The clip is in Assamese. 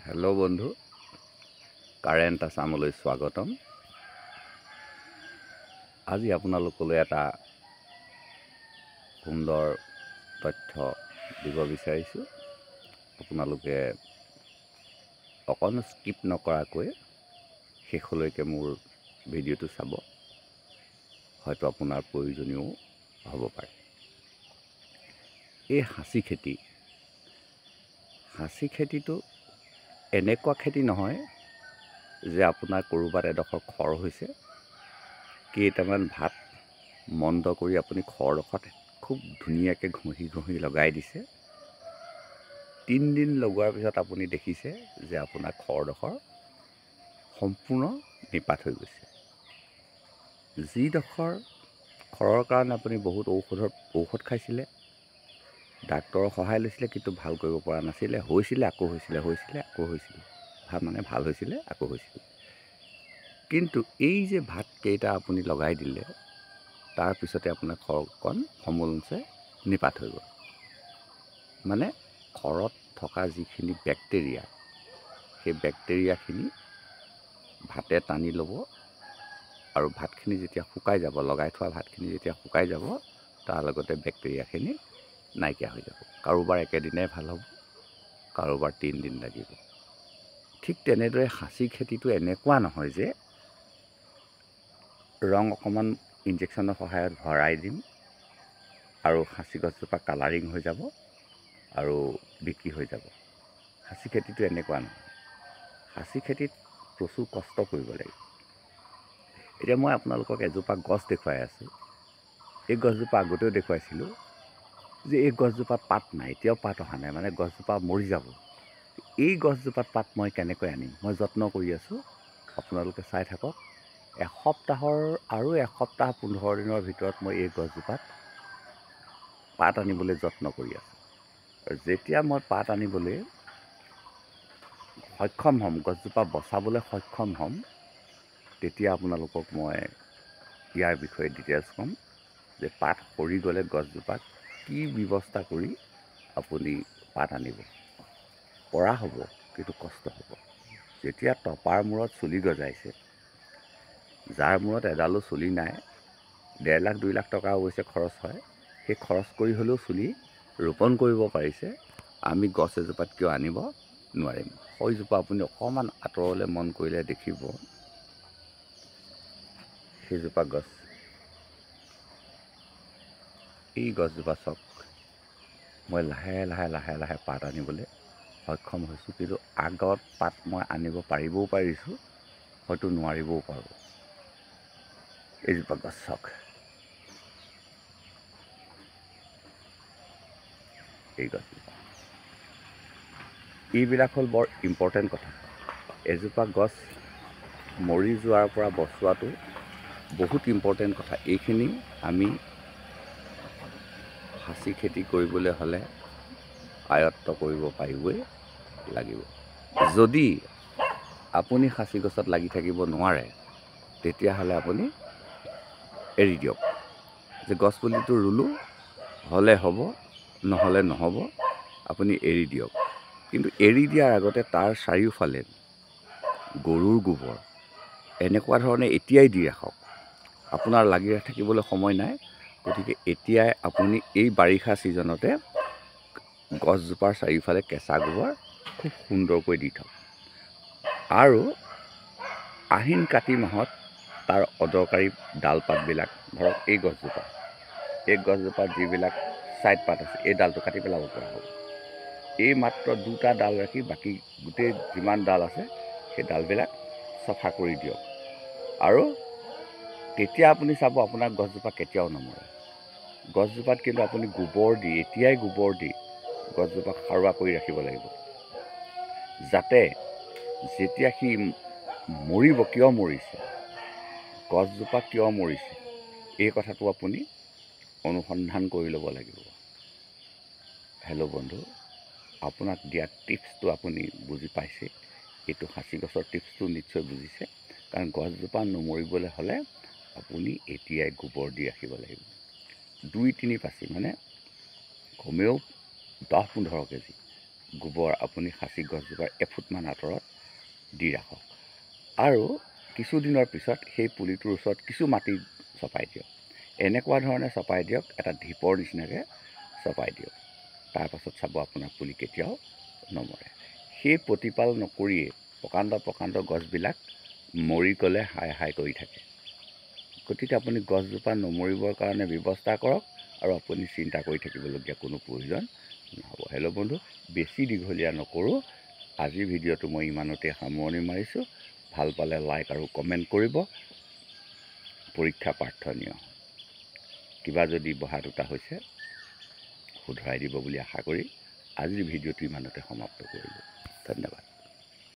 হেল্ল' বন্ধু, কাৰেণ্ট আছামলৈ স্বাগতম। আজি আপোনালোকলৈ এটা সুন্দৰ তথ্য দিব বিচাৰিছোঁ। আপোনালোকে অকণো স্কিপ নকৰাকৈ শেষলৈকে মোৰ ভিডিঅ'টো চাব, হয়তো আপোনাৰ প্ৰয়োজনীয়ও হ'ব পাৰে। এই সাঁচি খেতিটো এনেকুৱা খেতি নহয় যে আপোনাৰ ক'ৰবাত এডোখৰ খৰ হৈছে, কেইটামান ভাত মন্দ কৰি আপুনি খৰডোখৰত খুব ধুনীয়াকৈ ঘঁহি লগাই দিছে। 3 দিন লগোৱাৰ পিছত আপুনি দেখিছে যে আপোনাৰ খৰডোখৰ সম্পূৰ্ণ নিপাত হৈ গৈছে। যিডোখৰ খৰৰ কাৰণে আপুনি বহুত ঔষধ খাইছিলে, ডাক্তৰৰ সহায় লৈছিলে, কিন্তু ভাল কৰিব পৰা নাছিলে। হৈছিলে আকৌ হৈছিলে, ভাল হৈছিলে আকৌ হৈছিলে। কিন্তু এই যে ভাতকেইটা আপুনি লগাই দিলে, তাৰপিছতে আপোনাৰ খৰকণ সমূলচে নিপাত হৈ গ'ল। মানে খৰত থকা যিখিনি বেক্টেৰিয়া, সেই বেক্টেৰিয়াখিনি ভাতে টানি ল'ব, আৰু ভাতখিনি যেতিয়া শুকাই যাব, লগাই থোৱা ভাতখিনি যেতিয়া শুকাই যাব, তাৰ লগতে বেক্টেৰিয়াখিনি নাইকিয়া হৈ যাব। কাৰোবাৰ একেদিনাই ভাল হ'ব, কাৰোবাৰ 3 দিন লাগিব। ঠিক তেনেদৰে সাঁচি খেতিটো এনেকুৱা নহয় যে ৰং অকণমান ইনজেকশ্যনৰ সহায়ত ভৰাই দিম আৰু সাঁচি গছজোপা কালাৰিং হৈ যাব আৰু বিক্ৰী হৈ যাব। সাঁচি খেতিটো এনেকুৱা নহয়। সাঁচি খেতিত প্ৰচুৰ কষ্ট কৰিব লাগিব। এতিয়া মই আপোনালোকক এজোপা গছ দেখুৱাই আছোঁ। এই গছজোপা আগতেও দেখুৱাইছিলোঁ যে এই গছজোপাত পাত নাই, এতিয়াও পাত অহা নাই, মানে গছজোপা মৰি যাব। এই গছজোপাত পাত মই কেনেকৈ আনিম? মই যত্ন কৰি আছোঁ, আপোনালোকে চাই থাকক। এসপ্তাহৰ 15 দিনৰ ভিতৰত মই এই গছজোপাত পাত আনিবলৈ যত্ন কৰি আছোঁ। আৰু যেতিয়া মই পাত আনিবলৈ সক্ষম হ'ম, গছজোপা বচাবলৈ সক্ষম হ'ম, তেতিয়া আপোনালোকক মই ইয়াৰ বিষয়ে ডিটেইলছ ক'ম যে পাত সৰি গ'লে গছজোপাত কি ব্যৱস্থা কৰি আপুনি পাত আনিব পৰা হ'ব, কিন্তু কষ্ট হ'ব। যেতিয়া টপাৰ মূৰত চুলি গজাইছে, যাৰ মূৰত এডালো চুলি নাই, 1.5 লাখ 2 লাখ টকা অৱশ্যে খৰচ হয়, সেই খৰচ কৰি হ'লেও চুলি ৰোপণ কৰিব পাৰিছে, আমি গছ এজোপাত কিয় আনিব নোৱাৰিম? সেইজোপা আপুনি অকণমান আঁতৰলৈ মন কৰিলে দেখিব, সেইজোপা গছ, এই গছজোপা চাওক। মই লাহে লাহে পাত আনিবলৈ সক্ষম হৈছোঁ, কিন্তু আগত পাত মই আনিব পাৰিবও পাৰিছোঁ, হয়তো নোৱাৰিবও পাৰোঁ। এইজোপা গছ চাওক, এই গছজোপা। এইবিলাক হ'ল বৰ ইম্পৰ্টেণ্ট কথা। এজোপা গছ মৰি যোৱাৰ পৰা বচোৱাটো বহুত ইম্পৰ্টেণ্ট কথা। এইখিনি আমি সাঁচি খেতি কৰিবলৈ হ'লে আয়ত্ব কৰিব পাৰিবই লাগিব। যদি আপুনি সাঁচি গছত লাগি থাকিব নোৱাৰে, তেতিয়াহ'লে আপুনি এৰি দিয়ক, যে গছপুলিটো ৰুলোঁ, হ'লে হ'ব, নহ'লে নহ'ব, আপুনি এৰি দিয়ক। কিন্তু এৰি দিয়াৰ আগতে তাৰ চাৰিওফালে গৰুৰ গোবৰ এনেকুৱা ধৰণে এতিয়াই দি ৰাখক। আপোনাৰ লাগি থাকিবলৈ সময় নাই, গতিকে এতিয়াই আপুনি এই বাৰিষা ছিজনতে গছজোপাৰ চাৰিওফালে কেঁচা গোবৰ খুব সুন্দৰকৈ দি থওক। আৰু আহিন কাতি মাহত তাৰ অদৰকাৰী ডাল পাতবিলাক, ধৰক এই গছজোপাত যিবিলাক ছাইড পাত আছে, এই ডালটো কাটি পেলাব পৰা হ'ব। এই মাত্ৰ 2টা ডাল ৰাখি বাকী গোটেই যিমান ডাল আছে, সেই ডালবিলাক চফা কৰি দিয়ক। আৰু তেতিয়া আপুনি চাব আপোনাৰ গছজোপা কেতিয়াও নমৰে। গছজোপাত কিন্তু আপুনি এতিয়াই গোবৰ দি গছজোপাক সাৰুৱা কৰি ৰাখিব লাগিব, যাতে যেতিয়া সি মৰিব, কিয় মৰিছে, গছজোপা কিয় মৰিছে, এই কথাটো আপুনি অনুসন্ধান কৰি ল'ব লাগিব। হেল্ল' বন্ধু, আপোনাক দিয়া টিপছটো আপুনি বুজি পাইছে। এইটো সাঁচি গছৰ টিপছটো নিশ্চয় বুজিছে, কাৰণ গছজোপা নমৰিবলৈ হ'লে আপুনি এতিয়াই গোবৰ দি ৰাখিব লাগিব। 2-3 পাচি, মানে কমেও 10-15 কেজি গোবৰ আপুনি সাঁচি গছজোপাৰ এফুটমান আঁতৰত দি ৰাখক আৰু কিছুদিনৰ পিছত সেই পুলিটোৰ ওচৰত কিছু মাটি চপাই দিয়ক। এনেকুৱা ধৰণে চপাই দিয়ক, এটা ঢিপৰ নিচিনাকৈ চপাই দিয়ক। তাৰপাছত চাব আপোনাৰ পুলি কেতিয়াও নমৰে। সেই প্ৰতিপাল নকৰিয়ে প্ৰকাণ্ড গছবিলাক মৰি গ'লে হাই হাই কৰি থাকে। গতিকে আপুনি গছজোপা নমৰিবৰ কাৰণে ব্যৱস্থা কৰক আৰু আপুনি চিন্তা কৰি থাকিবলগীয়া কোনো প্ৰয়োজন নহ'ব। হেল্ল' বন্ধু, বেছি দীঘলীয়া নকৰোঁ, আজিৰ ভিডিঅ'টো মই ইমানতে সামৰণি মাৰিছোঁ। ভাল পালে লাইক আৰু কমেণ্ট কৰিব। পৰীক্ষা প্ৰাৰ্থনীয়, কিবা যদি বহা দুটা হৈছে শুধৰাই দিব বুলি আশা কৰি আজিৰ ভিডিঅ'টো ইমানতে সমাপ্ত কৰিলোঁ। ধন্যবাদ।